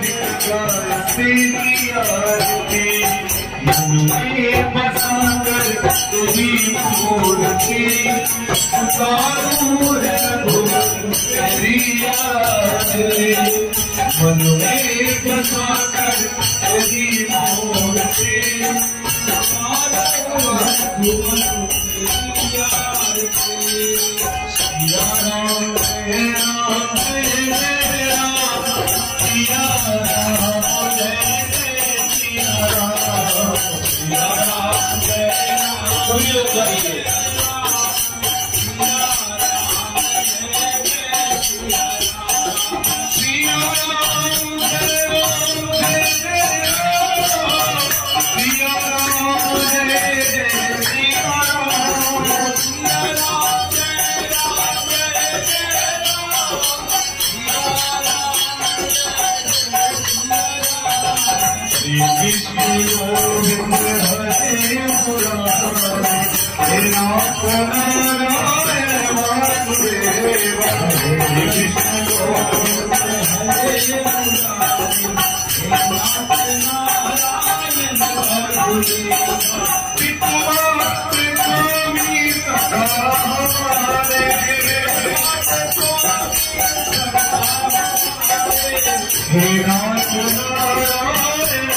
तेरी आरती मन में बसा कर तुझी मूर्ति उतारूं है तेरी आरती मन में बसा कर तुझी मूर्ति उतारूं है तेरी आरती सिया राम जय राम जय राम सिया राम जय सिया राम सिया राम जय राम सभी लोग गाइए कृष्ण गोविंद हरे मुरारी हे नाथ नारायण वासुदेव हरे कृष्ण गोविंद हरे मुरारी हे नाथ नारायण वासुदेव पितृमातृ स्वामी सदा हमारे हे नाथ नारायण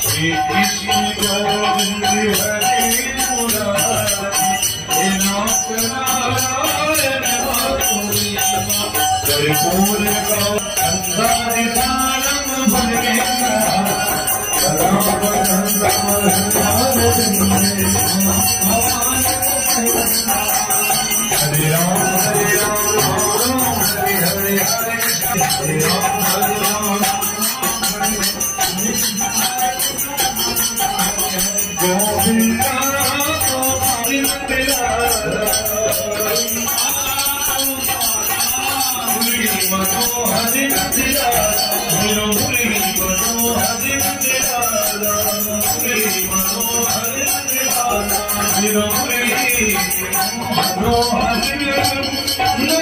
श्री कृष्ण गोविंद हरे मुरारी हे नाथ नारायण वासुदेव कर्पूर गौरंगारि सारं भजेगा हरे राम हरे राम हरे हरे हरे राम हरे राम गोविंद गोविंद मनोहरि मनोहरि